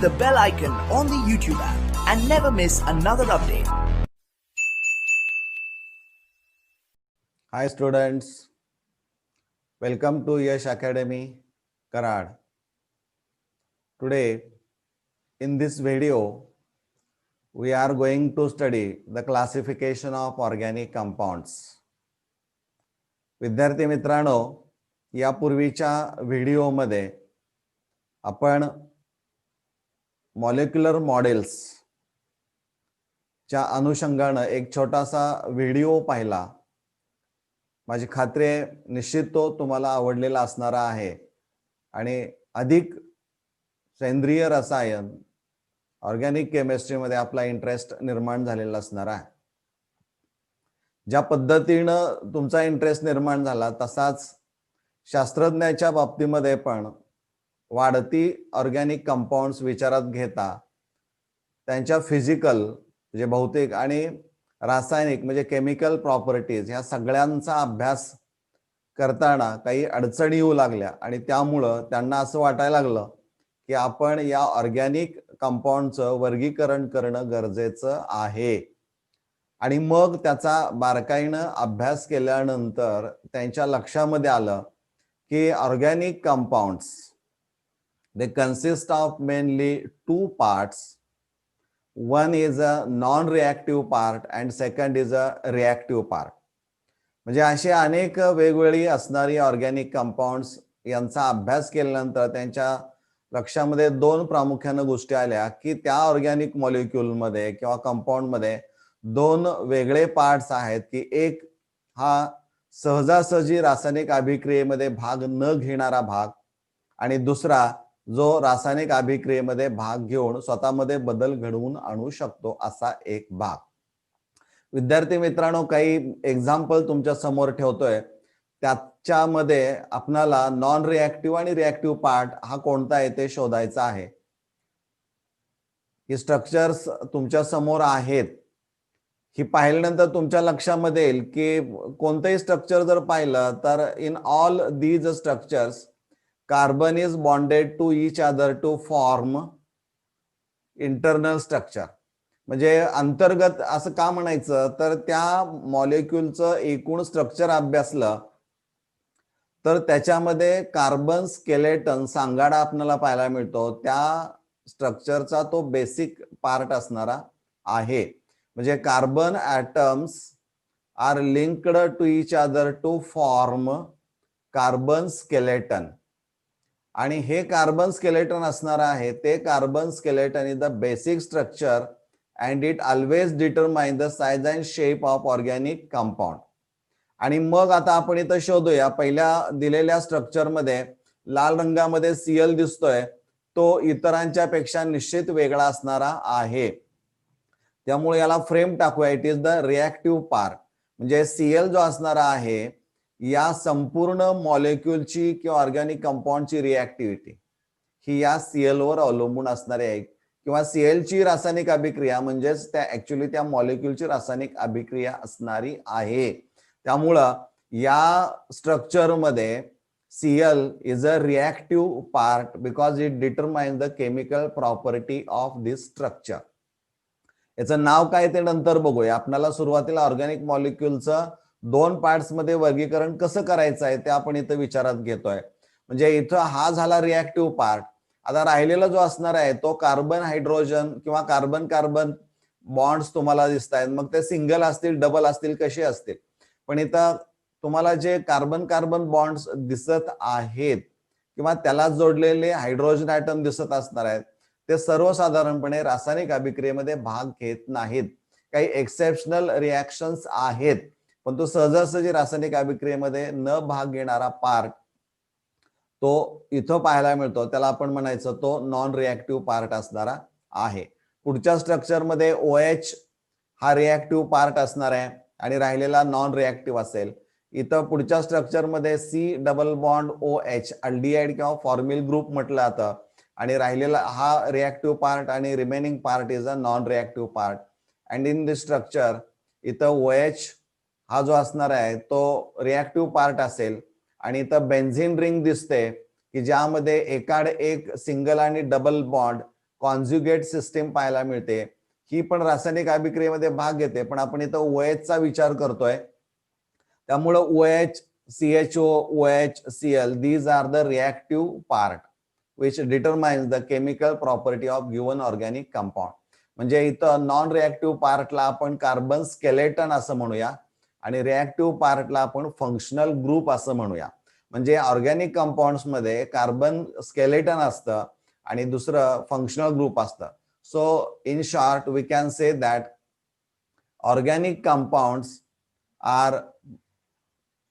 the bell icon on the YouTube app and never miss another update. Hi students, welcome to Yash Academy, Karad. Today, in this video, we are going to study the classification of organic compounds. विद्यार्थी मित्रांनो, यापूर्वीच्या व्हिडिओमध्ये आपण molecular models च्या अनुषंगाने एक छोटासा video पाहिला. माझी खात्री आहे निश्चित तो तुम्हाला आवडलेला असणार आहे आणि अधिक सेंद्रिय रसायन ऑर्गॅनिक केमिस्ट्री मध्ये आपला इंटरेस्ट निर्माण झालेला असणार आहे. ज्या पद्धतीने तुमचा इंटरेस्ट निर्माण झाला तसाच शास्त्रज्ञाच्या बाबतीमध्ये पण वाढती ऑर्गॅनिक कंपाऊंड्स विचारात घेता त्यांच्या फिजिकल म्हणजे भौतिक आणि रासायनिक म्हणजे केमिकल प्रॉपर्टीज ह्या सगळ्यांचा अभ्यास करताना काही अडचणी येऊ लागल्या आणि त्यामुळं त्यांना असं वाटायला लागलं की आपण या ऑर्गॅनिक कंपाऊंडचं वर्गीकरण करणं गरजेचं आहे. आणि मग त्याचा बारकाईनं अभ्यास केल्यानंतर त्यांच्या लक्षामध्ये आलं की organic compounds they consist of mainly two parts. One is a non-reactive part and second is a reactive part. म्हणजे असे अनेक वेगवेगळी असणारी ऑर्गॅनिक कंपाऊंड्स यांचा अभ्यास केल्यानंतर त्यांच्या लक्षामध्ये दोन प्रामुख्याने गोष्टी आल्या की त्या ऑर्गॅनिक मॉलिक्यूल मध्ये किंवा कंपाऊंड मध्ये दोन वेगळे पार्ट्स आहेत की एक हा सहजासहजी रासायनिक अभिक्रियेमध्ये भाग न घेणारा भाग आणि दुसरा जो रासायनिक अभिक्रियेमध्ये भाग घेऊन स्वतःमध्ये बदल घडवून आणू शकतो असा एक भाग. विद्यार्थी मित्रांनो, काही एक्झाम्पल तुमच्या समोर ठेवतोय. त्याच्यामध्ये आपणाला नॉन रिॲक्टिव्ह आणि रिॲक्टिव्ह पार्ट हा कोणता आहे ते शोधायचा आहे. ही स्ट्रक्चर्स तुमच्या समोर आहेत. ही पाहिल्यानंतर तुमच्या लक्षामध्ये येईल की कोणतेही स्ट्रक्चर जर पाहिलं तर in all these structures carbon is bonded to each other to form internal structure. म्हणजे अंतर्गत असं का म्हणायचं तर त्या मॉलिक्यूलचं एकूण स्ट्रक्चर अभ्यासलं तर त्याच्यामध्ये कार्बन स्केलेटन सांगाडा आपल्याला पाहायला मिळतो. त्या स्ट्रक्चरचा तो बेसिक पार्ट असणारा आहे. म्हणजे carbon atoms are linked to each other to form carbon skeleton. आणि हे कार्बन स्केलेटन असणार आहे ते carbon skeleton is the basic structure and it always determine the size and shape of organic compound. आणि मग आता आपण इथं शोधूया. पहिल्या दिलेल्या स्ट्रक्चर मध्ये लाल रंगामध्ये Cl दिसतोय, तो इतरांच्या पेक्षा निश्चित वेगळा असणारा आहे. त्यामुळे याला फ्रेम टाकूया. It is the reactive part. म्हणजे Cl जो असणारा आहे या संपूर्ण मॉलिक्यूलची किंवा ऑर्गॅनिक कंपाऊंडची रिॲक्टिव्हिटी ही या Cl वर अवलंबून असणारी आहे किंवा Cl ची रासायनिक अभिक्रिया म्हणजेच त्या ऍक्च्युअली त्या मॉलिक्यूलची रासायनिक अभिक्रिया असणारी आहे. त्यामुळं या स्ट्रक्चर मध्ये Cl is a reactive part because it determine the chemical property of this structure. याचं नाव काय ते नंतर बघूया. आपल्याला सुरुवातीला ऑर्गॅनिक मॉलिक्यूलचं दोन पार्ट्स मध्ये वर्गीकरण कसं करायचं आहे ते आपण इथं विचारात घेतोय. म्हणजे इथं हा झाला रिॲक्टिव्ह पार्ट. आता राहिलेला जो असणार आहे तो कार्बन हायड्रोजन किंवा कार्बन कार्बन बॉन्ड्स तुम्हाला दिसत आहेत. मग ते सिंगल असतील डबल असतील कसे असतील, पण इथं तुम्हाला जे कार्बन कार्बन बॉन्ड्स दिसत आहेत किंवा त्याला जोडलेले हायड्रोजन ॲटम दिसत असणार आहेत ते सर्वसाधारणपणे रासायनिक अभिक्रियेमध्ये भाग घेत नाहीत. काही एक्सेप्शनल रिॲक्शन्स आहेत पण तो सहजासहजी रासायनिक अभिक्रियेमध्ये न भाग घेणारा पार्ट तो इथं पाहायला मिळतो. त्याला आपण म्हणायचं तो नॉन रिॲक्टिव्ह पार्ट असणारा आहे. पुढच्या स्ट्रक्चर मध्ये OH हा रिॲक्टिव्ह पार्ट असणार आहे आणि राहिलेला नॉन रिॲक्टिव्ह असेल. इथं पुढच्या स्ट्रक्चर मध्ये C double bond OH aldehyde किंवा फॉर्मिल ग्रुप म्हटलं जातं आणि राहिलेला हा रिॲक्टिव्ह पार्ट आणि remaining part is a non reactive part. And in this structure इथं OH हा जो असणार आहे तो रिॲक्टिव्ह पार्ट असेल आणि इथं बेन्झीन रिंग दिसते की ज्यामध्ये एकाड एक सिंगल आणि डबल बॉन्ड कॉन्ज्युगेट सिस्टीम पाहायला मिळते. ही पण रासायनिक अभिक्रियेमध्ये भाग घेते, पण आपण इथं OH चा विचार करतोय. त्यामुळं OH, CHO, OH, Cl, these are the reactive part which determines the chemical property of given organic compound. म्हणजे इथं नॉन रिॲक्टिव्ह पार्टला आपण कार्बन स्केलेटन असं म्हणूया आणि रिॲक्टिव्ह पार्टला आपण फंक्शनल ग्रुप असं म्हणूया. म्हणजे ऑर्गॅनिक कंपाऊंड्स मध्ये कार्बन स्केलेटन असतं आणि दुसरं फंक्शनल ग्रुप असतं. So in short we can say that organic compounds are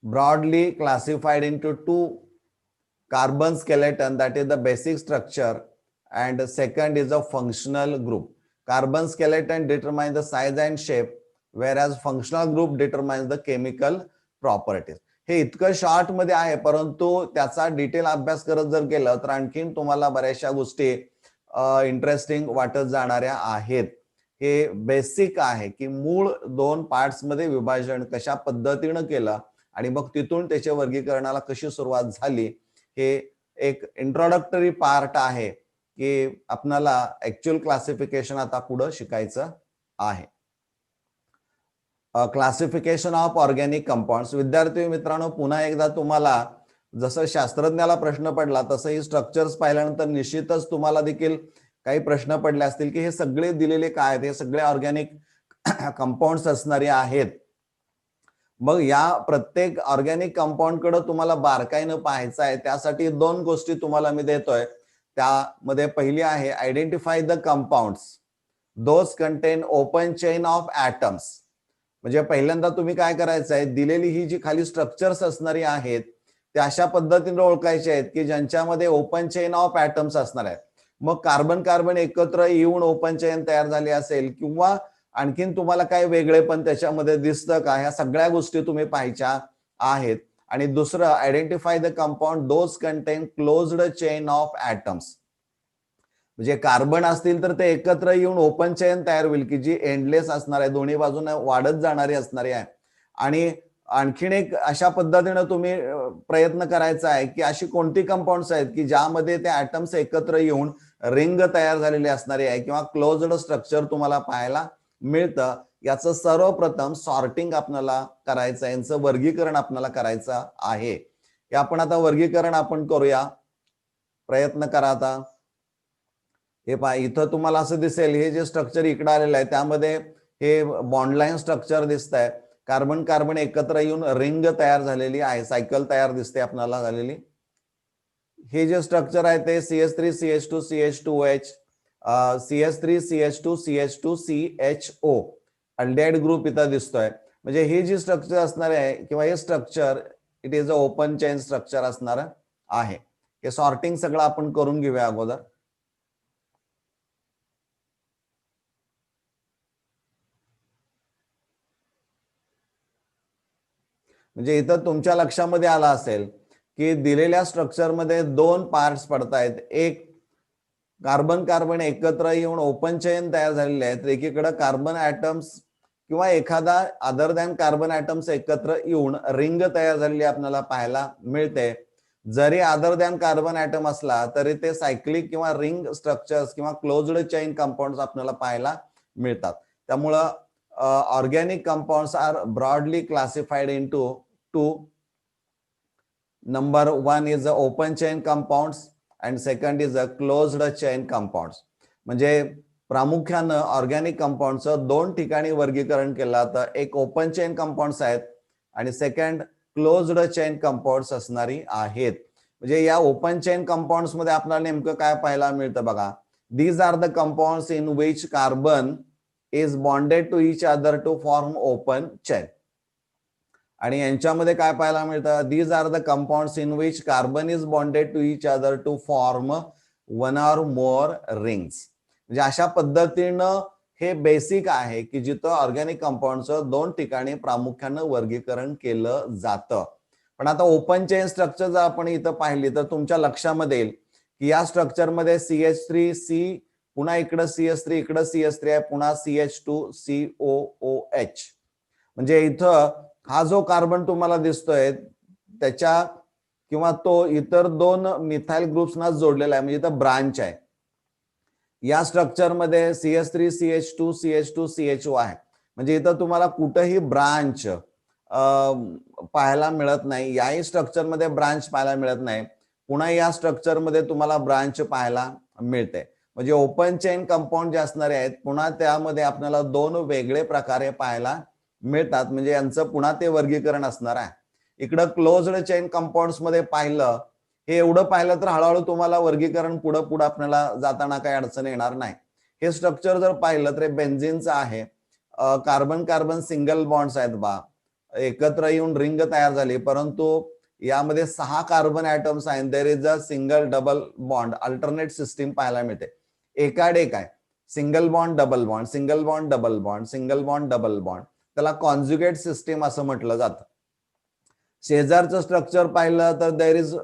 broadly classified into two: carbon skeleton, that is the basic structure, and second is a functional group. Carbon skeleton determines the size and shape, whereas functional group determines the chemical properties. हे इतकं short मध्ये आहे, परंतु त्याचा detail अभ्यास करत जर गेलं तर आणखीन तुम्हाला बऱ्याचशा गोष्टी इंटरेस्टिंग वाटत जाणाऱ्या आहेत. हे बेसिक आहे की मूळ दोन पार्ट्स मध्ये विभाजन कशा पद्धतीनं केलं आणि मग तिथून त्याच्या वर्गीकरणाला कशी सुरुवात झाली, हे एक इंट्रोडक्टरी पार्ट आहे की आपल्याला ऍक्च्युअल क्लासिफिकेशन आता पुढे शिकायचं आहे. Classification of organic compounds. विद्यार्थी मित्रांनो, पुन्हा एकदा तुम्हाला जसं शास्त्रज्ञाला प्रश्न पडला तसं ही स्ट्रक्चर्स पाहिल्यानंतर निश्चितच तुम्हाला देखील काही प्रश्न पडले असतील की हे सगळे दिलेले काय आहेत, हे सगळे ऑर्गॅनिक कंपाऊंड्स असणारे आहेत. मग या प्रत्येक ऑर्गॅनिक कंपाऊंड कडे तुम्हाला बारकाईनं पाहायचं आहे. त्यासाठी दोन गोष्टी तुम्हाला मी देतोय. त्यामध्ये पहिली आहे identify the compounds those content open chain of atoms. म्हणजे पहिल्यांदा तुम्ही काय करायचं आहे, दिलेली ही जी खाली स्ट्रक्चर्स असणारी आहेत त्या अशा पद्धतीने ओळखायचे आहेत की ज्यांच्यामध्ये ओपन चेन ऑफ ऍटम्स असणार आहेत. मग कार्बन कार्बन एकत्र येऊन ओपन चेन तयार झाली असेल किंवा आणखीन तुम्हाला काय वेगळे पण त्याच्यामध्ये दिसतं का, ह्या सगळ्या गोष्टी तुम्ही पाहायच्या आहेत. आणि दुसरं identify the compound those content closed chain of atoms. म्हणजे कार्बन असतील तर ते एकत्र येऊन ओपन चेन तयार होईल की जी एंडलेस असणार आहे, दोन्ही बाजूने वाढत जाणारी असणारी आहे. आणि आणखीन एक अशा पद्धतीने तुम्ही प्रयत्न करायचा आहे की अशी कोणती कंपाऊंड्स आहेत की ज्यामध्ये ते ऍटम्स एकत्र येऊन रिंग तयार झालेली असणारी आहे किंवा क्लोज्ड स्ट्रक्चर तुम्हाला पाहायला मिळतं. याचं सर्वप्रथम सॉर्टिंग आपल्याला करायचं आहे, यांचं वर्गीकरण आपल्याला करायचं आहे. हे आपण आता वर्गीकरण आपण करूया, प्रयत्न करा. आता हे पहा, इथं तुम्हाला असं दिसेल हे जे स्ट्रक्चर इकडे आलेलं आहे त्यामध्ये हे बॉन्डलाईन स्ट्रक्चर दिसत आहे. कार्बन कार्बन एकत्र येऊन रिंग तयार झालेली आहे, सायकल तयार दिसते आपल्याला झालेली. हे जे स्ट्रक्चर आहे ते CH3 CH2 CH2OH, CH3 CH2 CH2 CHO aldehyde group इथं दिसतोय. म्हणजे ही जी स्ट्रक्चर असणार आहे किंवा हे structure it is a open chain structure असणार आहे. हे सॉर्टिंग सगळं आपण करून घेऊया अगोदर. म्हणजे इथं तुमच्या लक्षामध्ये आला असेल की दिलेल्या स्ट्रक्चरमध्ये दोन पार्ट्स पडतायत. एक कार्बन कार्बन एकत्र येऊन ओपन चेन तयार झालेले आहेत, एकीकडे कार्बन ऍटम्स किंवा एखादा अदर दॅन कार्बन ऍटम्स एकत्र येऊन रिंग तयार झालेली आपल्याला पाहायला मिळते. जरी अदर दॅन कार्बन ऍटम असला तरी ते सायक्लिक किंवा रिंग स्ट्रक्चर्स किंवा क्लोज्ड चेन कंपाऊंड्स आपल्याला पाहायला मिळतात. त्यामुळं organic compounds are broadly classified into two. Number 1 is open chain compounds and second is a closed chain compounds. म्हणजे प्रामुख्यानं ऑर्गॅनिक कंपाऊंडचं दोन ठिकाणी वर्गीकरण केलं तर एक ओपन चेन कंपाऊंड्स आहेत आणि सेकंड क्लोज्ड चेन कंपाऊंड्स असणारी आहेत. म्हणजे या ओपन चेन कंपाऊंड्स मध्ये आपल्याला नेमकं काय पाहायला मिळतं बघा. These are the compounds in which carbon is bonded to each other to form open chain. आणि यांच्यामध्ये काय पाहायला मिळतं, these are the compounds in which carbon is bonded to each other to form one or more rings. म्हणजे अशा पद्धतीनं हे basic आहे की जिथं ऑर्गॅनिक कंपाऊंडचं दोन ठिकाणी प्रामुख्यानं वर्गीकरण केलं जातं. पण आता ओपन चेन स्ट्रक्चर जर आपण इथं पाहिली तर तुमच्या लक्षामध्ये येईल की या स्ट्रक्चरमध्ये CH3C, पुन्हा इकडं CH3, इकडं CH3 आहे, पुन्हा CH2 COOH. म्हणजे इथं हा जो कार्बन तुम्हाला दिसतोय त्याच्या किंवा तो इतर दोन मिथाइल ग्रुप्सना जोडलेला आहे, म्हणजे इथं ब्रांच आहे. या स्ट्रक्चरमध्ये CH3 CH2 CH2 CHO आहे. म्हणजे इथं तुम्हाला कुठेही ब्रांच पाहायला मिळत नाही. याही स्ट्रक्चरमध्ये ब्रांच पाहायला मिळत नाही. पुन्हा या स्ट्रक्चरमध्ये तुम्हाला ब्रांच पाहायला मिळते. म्हणजे ओपन चेन कंपाऊंड जे असणारे आहेत पुन्हा त्यामध्ये आपल्याला दोन वेगळे प्रकारे पाहायला मिळतात. म्हणजे यांचं पुन्हा ते वर्गीकरण असणार आहे. इकडं क्लोज्ड चेन कंपाऊंड्स मध्ये पाहिलं, हे एवढं पाहिलं तर हळूहळू तुम्हाला वर्गीकरण पुढं आपल्याला जाताना काही अडचण येणार नाही. हे स्ट्रक्चर जर पाहिलं तर बेन्झीनचं आहे. कार्बन कार्बन सिंगल बॉन्ड्स आहेत बा, एकत्र येऊन रिंग तयार झाली, परंतु यामध्ये 6 कार्बन ऍटम्स आहेत. There is a single double bond alternate system पाहायला मिळते. एकाड एक आहे, single bond double bond, single bond double bond, single bond double bond. त्याला कॉन्ज्युगेट सिस्टीम असं म्हटलं जातं. शेजारचं स्ट्रक्चर पाहिलं तर there is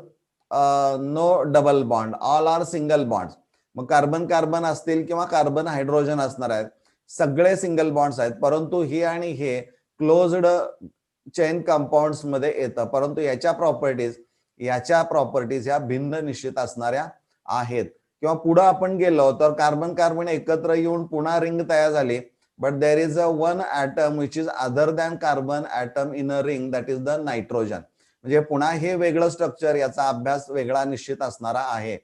no double bond, all are single bond. मग कार्बन कार्बन असतील किंवा कार्बन हायड्रोजन असणार आहेत, सगळे सिंगल बॉन्ड्स आहेत. परंतु ही आणि हे क्लोज्ड चेन कंपाऊंड्स मध्ये येतं, परंतु याच्या प्रॉपर्टीज ह्या भिन्न निश्चित असणाऱ्या आहेत. किंवा पुढे आपण गेलो तर कार्बन कार्बन एकत्र येऊन पुन्हा रिंग तयार झाली, but there is a one atom which is other than carbon atom in a ring, that is the nitrogen. म्हणजे पुन्हा हे वेगळं स्ट्रक्चर, याचा अभ्यास वेगळा निश्चित असणारा आहे.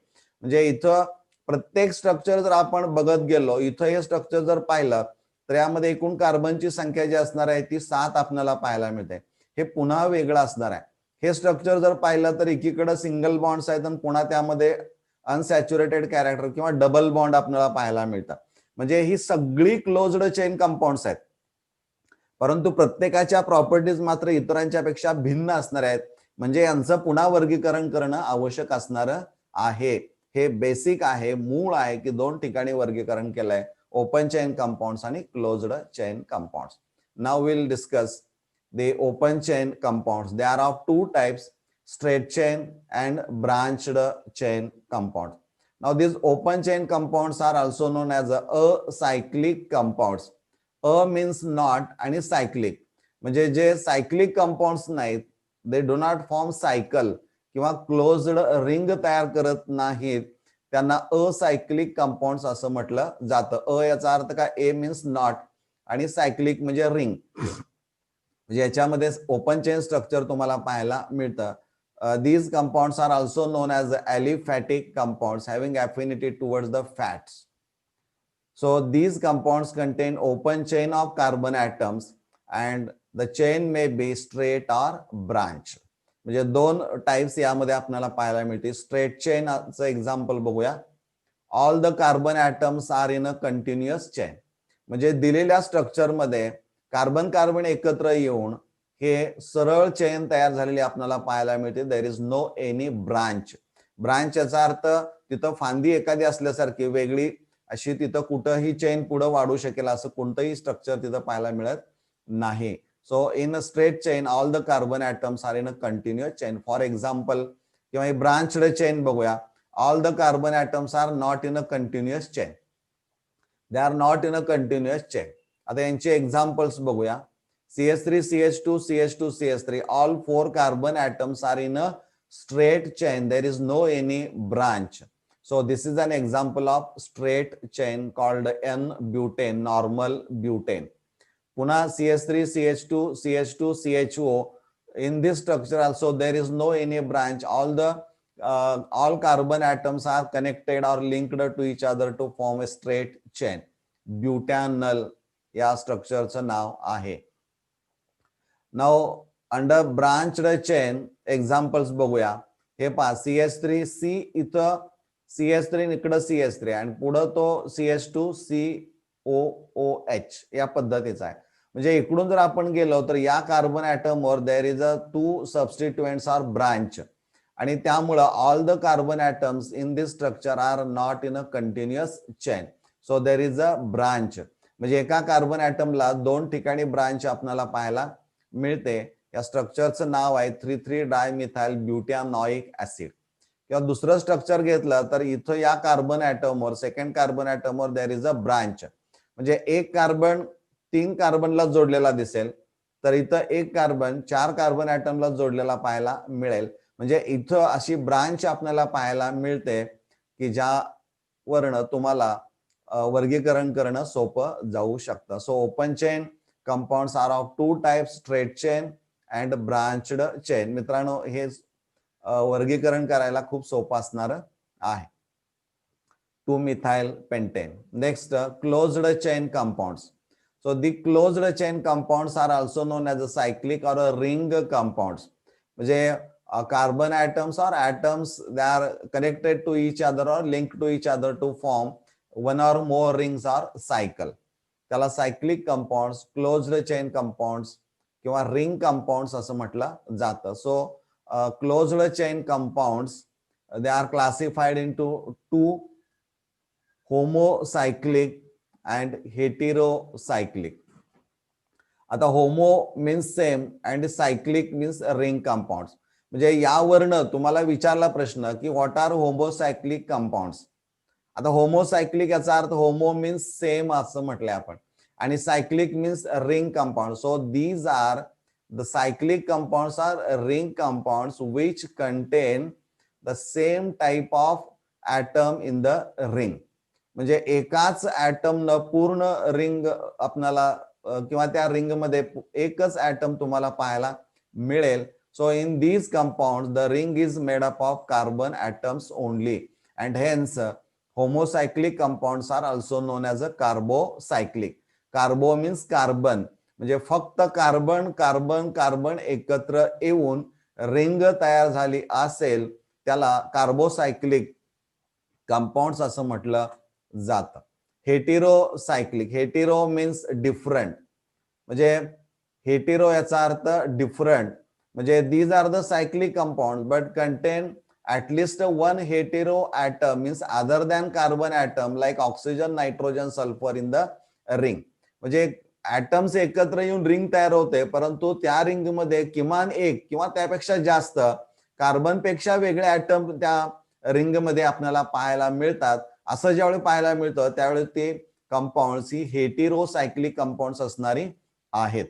म्हणजे इथं प्रत्येक स्ट्रक्चर जर आपण बघत गेलो, इथं हे स्ट्रक्चर जर पाहिलं तर यामध्ये एकूण कार्बनची संख्या जी असणार आहे ती 7 आपल्याला पाहायला मिळते. हे पुन्हा वेगळं असणार आहे. हे स्ट्रक्चर जर पाहिलं तर एकीकडे सिंगल बॉन्ड्स आहेत आणि पुन्हा त्यामध्ये अनसॅच्युरेटेड कॅरेक्टर किंवा डबल बॉन्ड आपल्याला पाहायला मिळतात. म्हणजे ही सगळी क्लोज्ड चेन कंपाऊंड्स आहेत, परंतु प्रत्येकाच्या प्रॉपर्टीज मात्र इतरांच्या पेक्षा भिन्न असणार आहेत. म्हणजे यांचं पुन्हा वर्गीकरण करणं आवश्यक असणार आहे. हे बेसिक आहे, मूळ आहे की दोन ठिकाणी वर्गीकरण केलंय, ओपन चेन कंपाऊंड्स आणि closed chain compounds. Now will discuss the open chain compounds. They are of two types, straight chain and branched chain compounds. Now these open chain compounds are also known as acyclic compounds. A means not आणि cyclic, म्हणजे जे cyclic compounds नाहीत, they do not form cycle किंवा closed ring तयार करत नाहीत, त्यांना असायक्लिक compounds असं म्हटलं जातं. अ याचा अर्थ काय, ए मीन्स नॉट आणि सायक्लिक म्हणजे रिंग. म्हणजे याच्यामध्ये ओपन चेन स्ट्रक्चर तुम्हाला पाहायला मिळतं. These compounds are also known as aliphatic compounds having affinity towards the fats. So these compounds contain open chain of carbon atoms and the chain may be straight or branch. म्हणजे दोन types यामध्ये आपल्याला पाहायला मिळतील. Straight चेनचं example बघूया. All the carbon atoms are in a continuous chain. म्हणजे दिलेल्या स्ट्रक्चरमध्ये कार्बन कार्बन एकत्र येऊन हे सरळ चेन तयार झालेली आपल्याला पाहायला मिळते. There is no any branch. Branch याचा अर्थ तिथं फांदी एखादी असल्यासारखी वेगळी अशी तिथं कुठंही चेन पुढे वाढू शकेल असं कोणतंही स्ट्रक्चर तिथं पाहायला मिळत नाही. So in a straight chain all the carbon atoms are in a continuous chain. For example किंवा ही ब्रांच्ड चेन बघूया. All the carbon atoms are not in a continuous chain. They are not in a continuous chain. आता यांचे examples बघूया. CH3 CH2 CH2 CH3 all 4 carbon atoms are in a straight chain. There is no any branch. So this is an example of straight chain called N-butane, normal butane. Puna CH3 CH2 CH2 CHO. In this structure also there is no any branch. All carbon atoms are connected or linked to each other to form a straight chain. Butanol या स्ट्रक्चरचं नाव आहे. Now under branched chain examples बघूया. हे पहा, CH3 C इथं CH3 इकडं CH3 आणि पुढं तो CH2 COOH या पद्धतीचा आहे. म्हणजे इकडून जर आपण गेलो तर या कार्बन ॲटमवर there is a 2 substituents are branch आणि त्यामुळं all the carbon atoms in this structure are not in a continuous chain. So there is a branch. म्हणजे एका कार्बन ॲटमला दोन ठिकाणी ब्रांच आपल्याला पाहायला मिळते. या स्ट्रक्चरचं नाव आहे 3,3 डायमिथाइल ब्युटॅनॉइक ऍसिड. किंवा दुसरं स्ट्रक्चर घेतलं तर इथं या कार्बन ॲटमवर, सेकंड कार्बन ॲटमवर देर इज अ ब्रांच. म्हणजे एक कार्बन 3 कार्बनला जोडलेला दिसेल, तर इथं एक कार्बन 4 कार्बन ॲटमला जोडलेला पाहायला मिळेल. म्हणजे इथं अशी ब्रांच आपल्याला पाहायला मिळते की ज्यावरनं तुम्हाला वर्गीकरण करणं सोपं जाऊ शकतं. So open chain compounds are of 2 types, straight chain and branched chain. मित्रांनो, हे वर्गीकरण करायला खूप सोपं असणार आहे. 2-methyl pentane. Next, closed chain compounds. So the closed chain compounds are also known as a cyclic or a ring compounds. म्हणजे carbon atoms or atoms, they are connected to each other or linked to each other to form one or more rings or cycle. त्याला cyclic compounds, closed chain compounds किंवा ring compounds असं म्हटलं जातं. So closed chain compounds, they are classified into two: homocyclic and heterocyclic. आता homo means same and cyclic means ring compounds. म्हणजे यावरनं तुम्हाला विचारला प्रश्न की व्हॉट आर होमोसायक्लिक कंपाऊंड्स. आता होमोसायक्लिक याचा अर्थ होमो मीन्स सेम असं म्हटलंय आपण, आणि cyclic means ring compound. So these are the cyclic compounds are ring compounds which contain the same type of atom in the ring. म्हणजे एकाच ॲटम न पूर्ण रिंग आपल्याला किंवा त्या रिंग मध्ये एकच ॲटम तुम्हाला पाहायला मिळेल. So in these compound the ring is made up of carbon atoms only and hence homocyclic compounds are also known as a carbocyclic. Carbo means carbon, म्हणजे फक्त कार्बन कार्बन कार्बन एकत्र येऊन ring तयार झाली असेल त्याला कार्बोसायक्लिक कंपाऊंड्स असं म्हटलं जातं. हेटेरोसायक्लिक, हेटेरो मीन्स डिफरंट, म्हणजे हेटेरो याचा अर्थ डिफरंट. म्हणजे these are the cyclic compound but contain at least one hetero atom, means other than carbon atom like oxygen, nitrogen, sulfur in the ring. म्हणजे atoms एकत्र येऊन ring तयार होते, परंतु त्या रिंग मध्ये किमान एक किंवा त्यापेक्षा जास्त कार्बन पेक्षा वेगळे ऍटम त्या रिंग मध्ये आपल्याला पाहायला मिळतात. असं ज्यावेळी पाहायला मिळतं त्यावेळी ते कंपाऊंड्स ही हेटेरोसायक्लिक कंपाऊंड्स असणारी आहेत.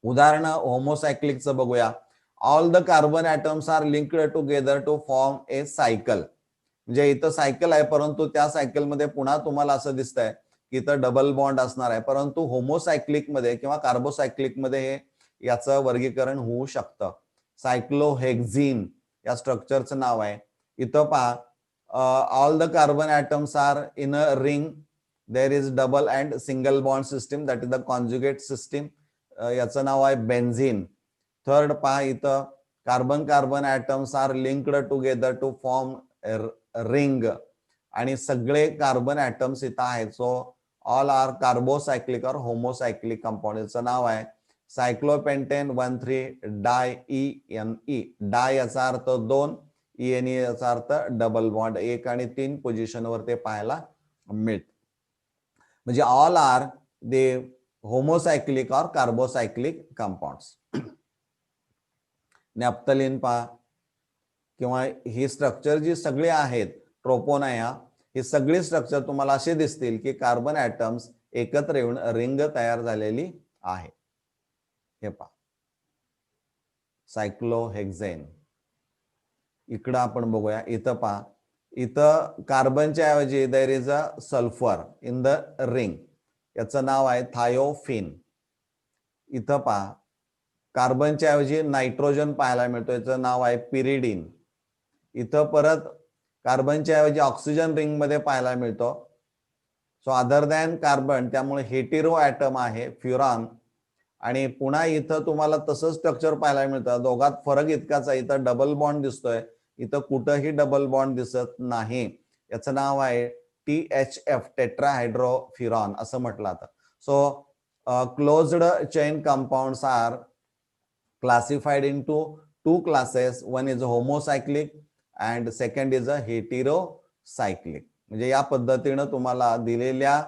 उदाहरण होमोसायक्लिकचं बघूया. All the carbon atoms are linked together to form a cycle. म्हणजे इथं सायकल आहे, परंतु त्या सायकल मध्ये पुन्हा तुम्हाला असं दिसतंय की इथं डबल बॉन्ड असणार आहे. परंतु होमोसायक्लिक मध्ये किंवा कार्बोसायक्लिक मध्ये हे याचं वर्गीकरण होऊ शकतं. सायक्लोहेक्झिन या स्ट्रक्चरचं नाव आहे. इथं पहा, all the carbon atoms are in a ring. There is double and single bond system, that is the conjugate system. याचं नाव आहे बेन्झिन. थर्ड पहा, इथं carbon carbon atoms are linked together to form ring, आणि सगळे carbon atoms इथं आहेत. So all R कार्बोसायक्लिक और होमोसायक्लिक कंपाऊंड. याचं नाव आहे सायक्लोपेंटेन 1,3 डायईएनई. डाय याचा अर्थ दोन, ईएनई याचा अर्थ डबल बॉन्ड. 1 आणि 3 पोझिशनवर ते पाहायला मिळतं. म्हणजे ऑल आर दे होमोसायक्लिक और कार्बोसायक्लिक कंपाऊंड्स. नॅफ्थलिन पहा, किंवा ही स्ट्रक्चर जी सगळी आहेत ट्रोपोनाया, ही सगळी स्ट्रक्चर तुम्हाला असे दिसतील की कार्बन ॲटम्स एकत्र येऊन रिंग तयार झालेली आहे. हे पहा सायक्लोहेक्झेन. इकडं आपण बघूया. इथं पहा, इथं कार्बनच्या ऐवजी देर is a sulphur in the ring. याचं नाव आहे थायोफिन. इथं पहा, कार्बनच्या ऐवजी नायट्रोजन पाहायला मिळतो. याचं नाव आहे पिरिडिन. इथं परत कार्बनच्या ऐवजी ऑक्सिजन रिंग मध्ये पाहायला मिळतो. सो अदर दॅन कार्बन, त्यामुळे हेटेरो ॲटम आहे फ्युरॉन. आणि पुन्हा इथं तुम्हाला तसंच स्ट्रक्चर पाहायला मिळतं. दोघात फरक इतकाच आहे, इथं डबल बॉन्ड दिसतोय, इथं कुठंही डबल बॉन्ड दिसत नाही. याचं नाव आहे THF, टेट्राहायड्रोफ्युरॉन असं म्हटलं जातं. So closed chain compounds are classified into two classes. One is a homocyclic and second is a heterocyclic. म्हणजे या पद्धतीनं तुम्हाला दिलेल्या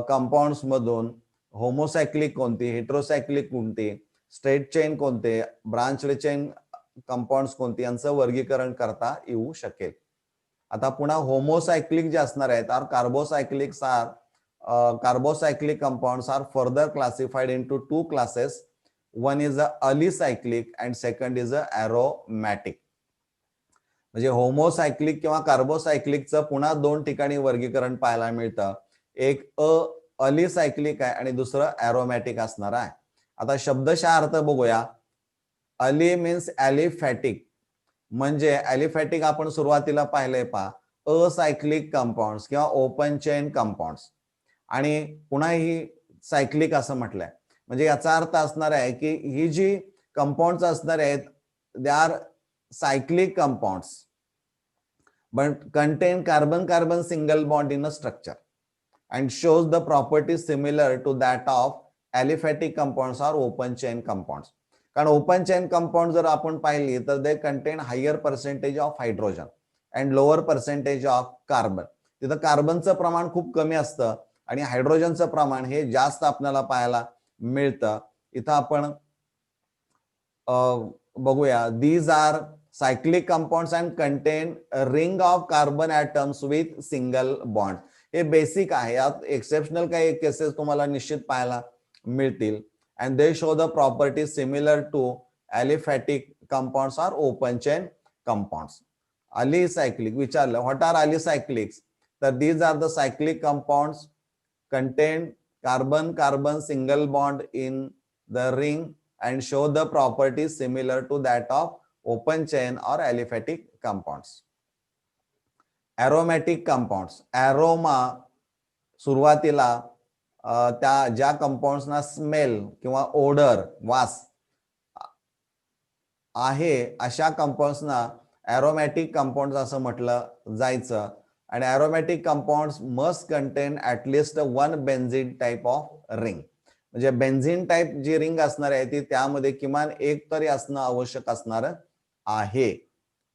कंपाऊंड्स मधून होमोसायक्लिक कोणती, हेटेरोसायक्लिक कोणती, स्ट्रेट चेन कोणते, ब्रांच्ड चेन कंपाऊंड्स कोणती यांचं वर्गीकरण करता येऊ शकेल. आता पुन्हा होमोसायक्लिक जे असणार आहेत or carbocyclics or carbocyclic compounds are further classified into two classes. One is a alicyclic and second is a aromatic. म्हणजे होमोसायक्लिक किंवा कार्बोसायक्लिकचं पुन्हा दोन ठिकाणी वर्गीकरण पाहायला मिळतं. एक अलिसायक्लिक आहे आणि दुसरं ॲरोमॅटिक असणार आहे. आता शब्दशः अर्थ बघूया. अली मीन्स ॲलिफॅटिक, म्हणजे ॲलिफॅटिक आपण सुरुवातीला पाहिलंय पहा, असायक्लिक कंपाऊंड्स किंवा ओपन चेन कंपाऊंड्स, आणि पुन्हा ही सायक्लिक असं म्हटलंय. म्हणजे याचा अर्थ असणार आहे की ही जी कंपाऊंड्स असणार आहेत they are cyclic compounds but contain carbon-carbon single bond in a structure and shows the properties similar to that of aliphatic compounds or open chain compounds. कारण ओपन चेन कंपाऊंड जर आपण पाहिली तर they contain higher percentage of hydrogen and lower percentage of carbon. तिथं कार्बनचं प्रमाण खूप कमी असतं आणि हायड्रोजनचं प्रमाण हे जास्त आपल्याला पाहायला मिळतं. इथं आपण बघूया. These are cyclic compounds and contain a ring of carbon atoms with single bond. हे बेसिक आहे. यात एक्सेप्शनल काही केसेस तुम्हाला निश्चित पाहायला मिळतील. and they show the properties similar to aliphatic compounds or open chain compounds. Alicyclic विचारलं, what are alicyclics? तर these are the cyclic compounds contain carbon-carbon single bond in the ring and show the properties similar to that of open chain or aliphatic compounds. Aromatic compounds. Aroma सुरुवातीला त्या ज्या कंपाऊंड्सना smell किंवा Oder वास आहे अशा कंपाऊंड्सना एरोमॅटिक compounds असं म्हटलं जायचं. आणि aromatic compounds must contain at least one benzene type of ring. म्हणजे बेन्झीन टाइप जी रिंग असणार आहे ती त्यामध्ये किमान एक तरी असणं आवश्यक असणार आहे.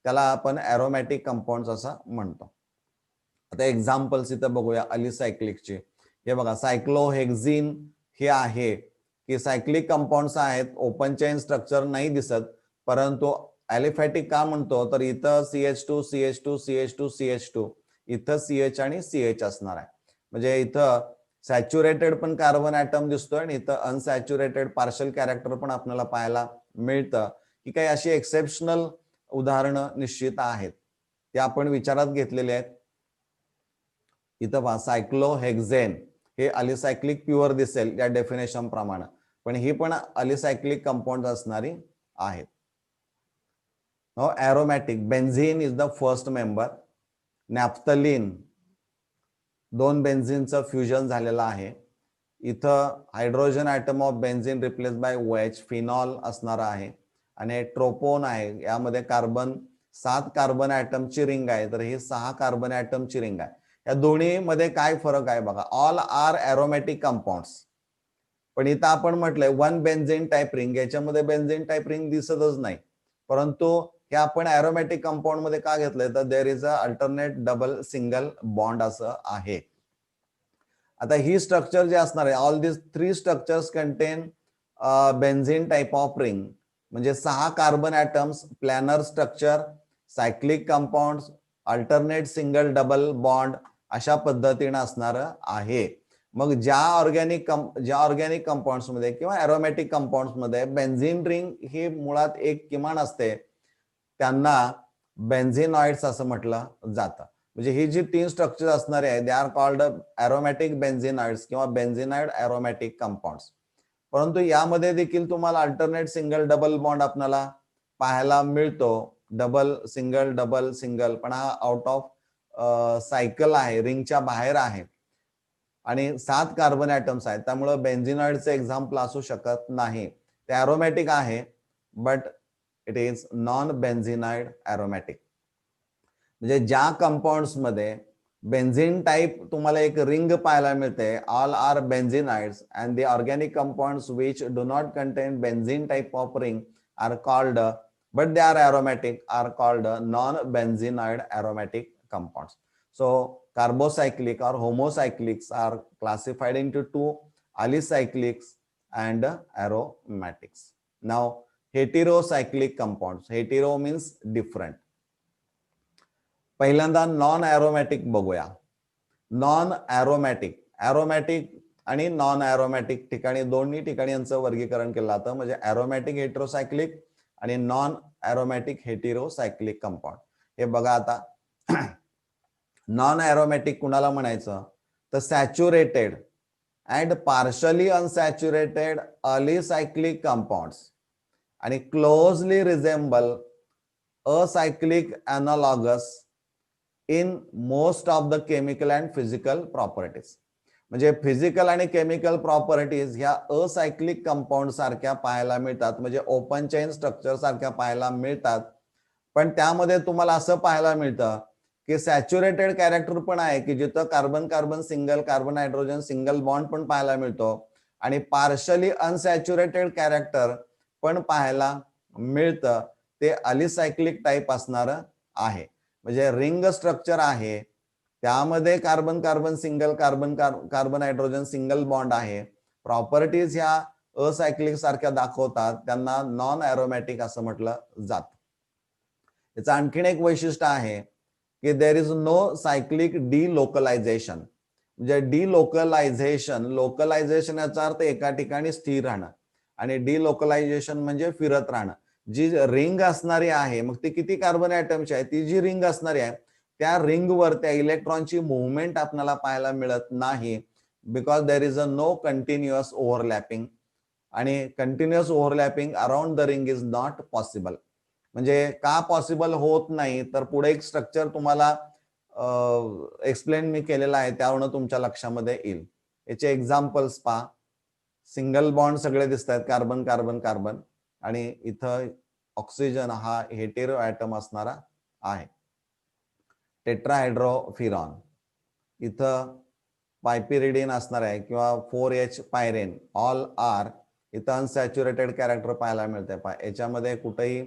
त्याला आपण एरोमॅटिक कंपाऊंड्स असं म्हणतो. आता एक्झाम्पल्स इथं बघूया अलिसायक्लिकचे. हे बघा, सायक्लोहेक्झिन हे आहे की सायक्लिक कंपाऊंड्स आहेत, ओपन चेन स्ट्रक्चर नाही दिसत, परंतु ॲलिफॅटिक का म्हणतो तर इथं CH2 CH2 CH2 CH2 इथं CH आणि CH असणार आहे. म्हणजे इथं सॅच्युरेटेड पण कार्बन ॲटम दिसतोय आणि इथं अनसॅच्युरेटेड पार्शल कॅरेक्टर पण आपल्याला पाहायला मिळतं. की काही अशी एक्सेप्शनल उदाहरणं निश्चित आहेत ते आपण विचारात घेतलेले आहेत. इथं पहा, सायक्लोहेक्झेन हे अलिसायक्लिक प्युअर दिसेल या डेफिनेशन प्रमाणे, पण ही पण अलिसायक्लिक कंपाऊंड असणारी आहेत. Aromatic, benzene is the first member. Naphthalene, दोन बेन्झीनचं फ्युजन झालेलं आहे. इथं hydrogen atom of benzene replace by OH, phenol असणार आहे. आणि ट्रोपोन आहे, यामध्ये कार्बन 7 कार्बन ॲटमची रिंग आहे, तर ही 6 कार्बन ॲटमची रिंग आहे. या दोन्ही मध्ये काय फरक आहे बघा, ऑल आर एरोमॅटिक कंपाऊंड्स, पण इथं आपण म्हटलंय वन बेन्झीन टाइप रिंग, याच्यामध्ये बेन्झीन टाइप रिंग दिसतच नाही, परंतु हे आपण एरोमॅटिक कंपाऊंड मध्ये का घेतलंय तर there is a alternate double single bond असं आहे. आता ही स्ट्रक्चर जे असणार आहे, all this 3 structures contain benzene type of ring, म्हणजे 6 carbon atoms, planar structure, cyclic compounds, alternate single double bond अशा पद्धतीने असणार आहे. मग ज्या ऑर्गॅनिक कंपाऊंड्स मध्ये किंवा एरोमॅटिक कंपाऊंड्स मध्ये बेन्झीन रिंग ही मुळात एक किमान असते, त्यांना बेन्झिनॉइड्स असं म्हटलं जातं. म्हणजे ही जी 3 स्ट्रक्चर असणारे आहे दे आर कॉल्ड एरोमॅटिक बेन्झिनॉइड्स किंवा बेन्झिनाइड एरोमॅटिक कंपाऊंड्स. परंतु यामध्ये देखील तुम्हाला अल्टरनेट सिंगल डबल बॉन्ड आपल्याला पाहायला मिळतो. डबल सिंगल पण हा आउट ऑफ सायकल आहे, रिंगच्या बाहेर आहे आणि 7 कार्बन ॲटम्स आहेत, त्यामुळे बेन्झिनॉइडचं एक्झाम्पल असू शकत नाही. ते एरोमॅटिक आहे बट इट इज नॉन बेन्झिनाइड एरोमॅटिक. म्हणजे ज्या कंपाऊंड्स मध्ये बेन्झीन टाइप तुम्हाला एक रिंग पाहायला मिळते, all are benzenoids, and the organic compounds which do not contain benzene type of ring are called but they are aromatic are called non-benzenoid aromatic compounds. So carbocyclic or homocyclics are classified into 2, alicyclics and aromatics. Now heterocyclic compounds, hetero means different. पहिल्यांदा non एरोमॅटिक बघूया. Non एरोमॅटिक, एरोमॅटिक आणि non एरोमॅटिक ठिकाणी दोन्ही ठिकाणी यांचं वर्गीकरण केलं जातं. म्हणजे एरोमॅटिक हेटेरोसायक्लिक आणि नॉन एरोमॅटिक हेटेरोसायक्लिक कंपाऊंड. हे बघा, आता नॉन एरोमॅटिक कुणाला म्हणायचं तर saturated and partially unsaturated alicyclic compounds आणि closely resemble acyclic analogues in most of the chemical and physical properties. म्हणजे फिजिकल आणि केमिकल प्रॉपर्टीज ह्या असायक्लिक कंपाऊंड सारख्या पाहायला मिळतात, म्हणजे ओपन चेन स्ट्रक्चर सारख्या पाहायला मिळतात. पण त्यामध्ये तुम्हाला असं पाहायला मिळतं की सॅच्युरेटेड कॅरेक्टर पण आहे की जिथं carbon carbon single, carbon hydrogen single bond पण पाहायला मिळतो आणि पार्शली अनसॅच्युरेटेड कॅरेक्टर पण पाहायला मिळतं. ते अलिसायक्लिक टाईप असणार आहे. म्हणजे रिंग स्ट्रक्चर आहे, त्यामध्ये carbon carbon single, carbon carbon hydrogen single bond आहे. प्रॉपर्टीज ह्या असायक्लिक सारख्या दाखवतात, त्यांना नॉन एरोमॅटिक असं म्हटलं जातं. याचं आणखीन एक वैशिष्ट्य आहे की देर इज नो सायक्लिक डिलोकलायझेशन. म्हणजे डिलोकलायझेशन, लोकलायझेशन याचा अर्थ एका ठिकाणी स्थिर राहणं आणि डिलोकलायझेशन म्हणजे फिरत राहणं. जी रिंग असणारी आहे, मग ती किती कार्बन ऍटमची आहे, ती जी रिंग असणारी आहे त्या रिंगवर त्या इलेक्ट्रॉनची मुवमेंट आपल्याला पाहायला मिळत नाही, because there is a no continuous overlapping, आणि continuous overlapping around the ring is not possible. म्हणजे का पॉसिबल होत नाही, तर पुढे एक स्ट्रक्चर तुम्हाला एक्सप्लेन मी केलेला आहे, त्यावरून तुमच्या लक्षामध्ये येईल. याचे एक्झाम्पल्स पहा. सिंगल बॉन्ड सगळे दिसत आहेत, कार्बन कार्बन कार्बन, आणि इथं ऑक्सिजन हा हेटेरो ऍटम असणारा आहे. टेट्राहायड्रोफिरॉन, इथं पायपिरिडिन असणार आहे किंवा 4H पायरेन, ऑल आर. इथं अनसॅच्युरेटेड कॅरेक्टर पाहायला मिळते. याच्यामध्ये कुठेही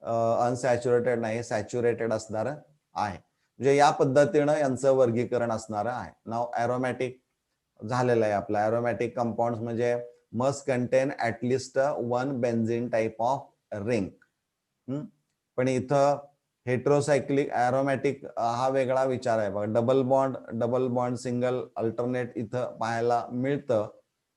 अनसॅच्युरेटेड नाही, सॅच्युरेटेड असणार आहे. म्हणजे या पद्धतीनं यांचं वर्गीकरण असणार आहे. नाव एरोमॅटिक झालेलं आहे आपलं. एरोमॅटिक कंपाऊंड म्हणजे must contain at least one benzene type of ring. पण इथं हेट्रोसायक्लिक एरोमॅटिक हा वेगळा विचार आहे बघा. डबल बॉन्ड सिंगल अल्टरनेट इथं पाहायला मिळतं.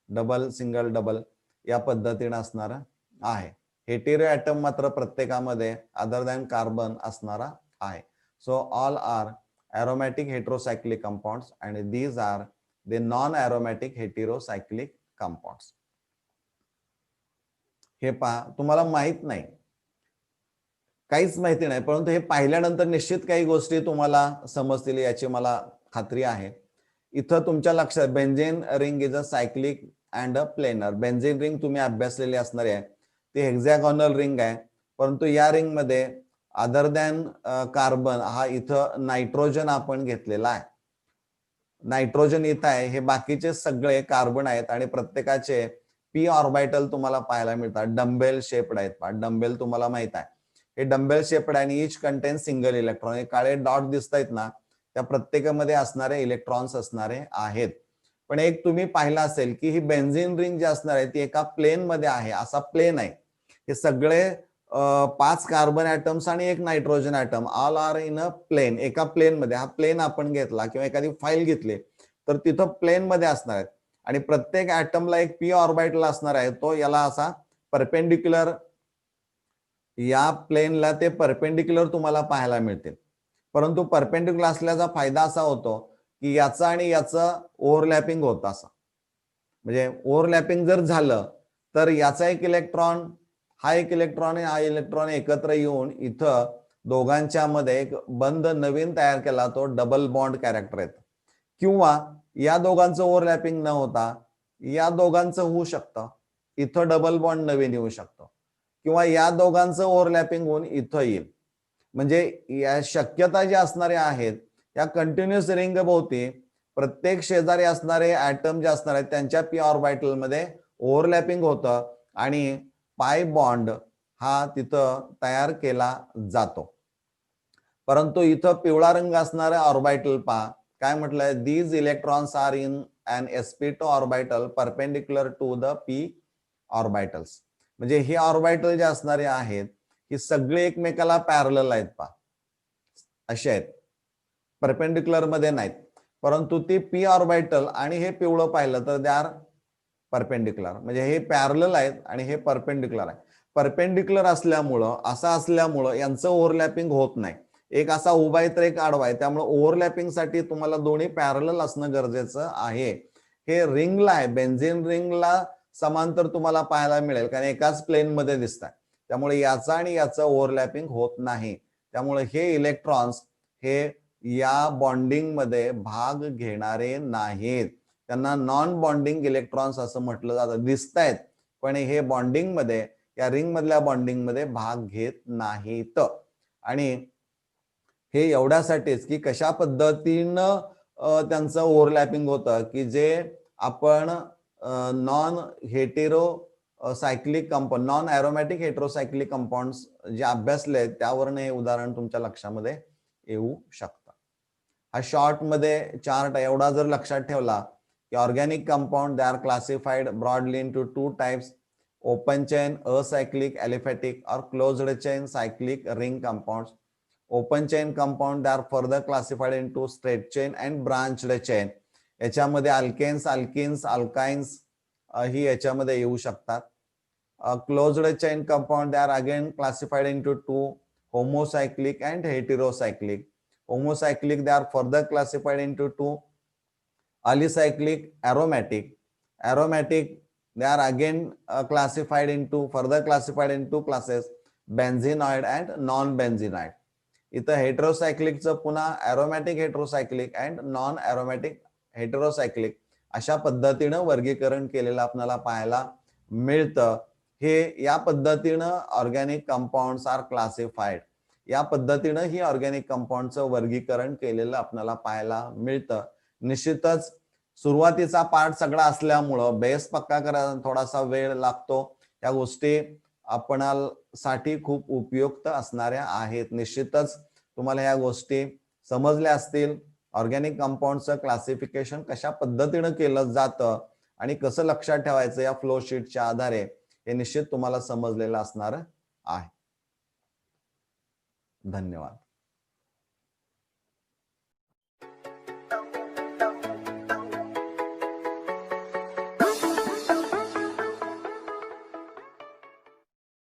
डबल सिंगल डबल या पद्धतीनं असणार आहे. हेटेरो ऍटम मात्र प्रत्येकामध्ये अदर दॅन कार्बन असणारा आहे. So all are aromatic heterocyclic compounds and these are the non-aromatic heterocyclic compounds. हे पहा, तुम्हाला माहित नाही, काहीच माहिती नाही, परंतु हे पाहिल्यानंतर निश्चित काही गोष्टी तुम्हाला समजतील याची मला खात्री आहे. इथं तुमच्या लक्षात benzene ring is a cyclic and a planar. Benzene ring तुम्ही अभ्यासलेली असणार आहे, ती हेक्झॅगोनल रिंग आहे, परंतु या रिंग मध्ये अदर दॅन कार्बन हा इथं नायट्रोजन आपण घेतलेला आहे. नायट्रोजन इथं आहे, हे बाकीचे सगळे कार्बन आहेत आणि प्रत्येकाचे पी ऑर्बिटल तुम्हाला पाहायला मिळतात. डंबेल शेप्ड आहेत. डंबेल तुम्हाला माहित आहे, हे डंबेल शेप्ड आणि इच कंटेन सिंगल इलेक्ट्रॉन. हे काळे डॉट दिसत आहेत ना, त्या प्रत्येकामध्ये असणारे इलेक्ट्रॉन्स असणारे आहेत. पण एक तुम्ही पाहिलं असेल की ही बेन्झीन रिंग जी असणार आहे ती एका प्लेन मध्ये आहे. असा प्लेन आहे, हे सगळे 5 कार्बन ऍटम्स आणि एक nitrogen atom all are in a plane. एका प्लेन मध्ये, हा प्लेन आपण घेतला किंवा एखादी फाईल घेतली तर तिथं प्लेन मध्ये असणार आहेत आणि प्रत्येक ऍटमला एक पी ऑर्बिटल असणार आहे. तो याला असा परपेंडिक्युलर, या प्लेनला ते परपेंडिक्युलर तुम्हाला पाहायला मिळतील. परंतु परपेंडिक्युलर असल्याचा फायदा असा होतो की याचा आणि याचं ओव्हरलॅपिंग होतं. असं म्हणजे ओव्हरलॅपिंग जर झालं तर याचा एक इलेक्ट्रॉन, हा एक इलेक्ट्रॉन, हा इलेक्ट्रॉन एकत्र येऊन इथं दोघांच्या मध्ये एक बंध नवीन तयार केला, तो डबल बॉन्ड कॅरेक्टर येतं. किंवा या दोघांचं ओव्हरलॅपिंग न होता या दोघांचं होऊ शकतं, इथं डबल बॉन्ड नवीन येऊ शकतो, किंवा या दोघांचं ओव्हरलॅपिंग होऊन इथं येईल. म्हणजे या शक्यता ज्या असणाऱ्या आहेत या कंटिन्युअस रिंग भोवती प्रत्येक शेजारी असणारे ऍटम जे असणार आहेत त्यांच्या पी ऑर्बिटल मध्ये ओव्हरलॅपिंग होतं आणि पाय बॉन्ड हा तिथं तयार केला जातो. परंतु इथं पिवळा रंग असणारा ऑर्बिटल पहा, काय म्हटलंय, these electrons are in an sp2 orbital perpendicular to the p orbitals. म्हणजे हे ऑर्बिटल जे असणारे आहेत ही सगळे एकमेकाला पॅरलल आहेत पहा, असे आहेत, परपेंडिक्युलर मध्ये नाहीत. परंतु ती पी ऑर्बिटल आणि हे पिवळं पाहिलं तर दे आर परपेंडिक्युलर. म्हणजे हे पॅरलल आहेत आणि हे परपेंडिक्युलर आहे. परपेंडिक्युलर असल्यामुळं, असं असल्यामुळं यांचं ओव्हरलॅपिंग होत नाही. एक असा उभा आहे तर एक आडवा आहे, त्यामुळे ओव्हरलॅपिंग साठी तुम्हाला दोन्ही पॅरलल असणं गरजेचं आहे. हे रिंगला आहे, बेन्झीन रिंगला समांतर तुम्हाला पाहायला मिळेल, कारण एकाच प्लेन मध्ये दिसतात. त्यामुळे याचा आणि याचं ओव्हरलॅपिंग होत नाही. त्यामुळे हे इलेक्ट्रॉन्स हे या बॉन्डिंग मध्ये भाग घेणारे नाहीत. त्यांना नॉन बॉन्डिंग इलेक्ट्रॉन्स असं म्हटलं जातं. दिसतायत पण हे बॉन्डिंग मध्ये, या रिंग मधल्या बॉन्डिंग मध्ये भाग घेत नाहीत. आणि हे एवढ्यासाठीच की कशा पद्धतीनं त्यांचं ओव्हरलॅपिंग होतं, की जे आपण non heterocyclic compound, non aromatic heterocyclic compound जे अभ्यासले त्यावरून हे उदाहरण तुमच्या लक्षामध्ये येऊ शकतं. हा शॉर्ट मध्ये चार्ट एवढा जर लक्षात ठेवला की organic compound they are classified broadly into two types, open chain acyclic aliphatic or closed chain cyclic ring compounds. Open chain compound they are further classified into straight chain and branched chain. याच्यामध्ये alkanes, alkenes, alkynes ही याच्यामध्ये येऊ शकतात. Closed chain compound they are again classified into two, homocyclic and heterocyclic. Homocyclic they are further classified into two, alicyclic, aromatic. Aromatic they are again further classified into classes, benzenoid and non-benzenoid. इथं हेटेरोसायक्लिकचं पुन्हा aromatic heterocyclic and non aromatic heterocyclic अशा पद्धतीनं वर्गीकरण केलेलं आपल्याला पाहायला मिळतं. हे या पद्धतीनं ऑर्गॅनिक कंपाऊंड्स आर क्लासिफाईड. या पद्धतीनं ही ऑर्गॅनिक कंपाऊंडचं वर्गीकरण केलेलं आपल्याला पाहायला मिळतं. निश्चितच सुरुवातीचा पार्ट सगळा असल्यामुळं बेस पक्का करायला थोडासा वेळ लागतो. या गोष्टी आपणासाठी खूप उपयुक्त असणाऱ्या आहेत. निश्चितच तुम्हाला या गोष्टी समजल्या असतील. ऑर्गॅनिक कंपाऊंडचं क्लासिफिकेशन कशा पद्धतीनं केलं जातं आणि कसं लक्षात ठेवायचं या फ्लो शीटच्या आधारे हे निश्चित तुम्हाला समजलेलं असणार आहे. धन्यवाद.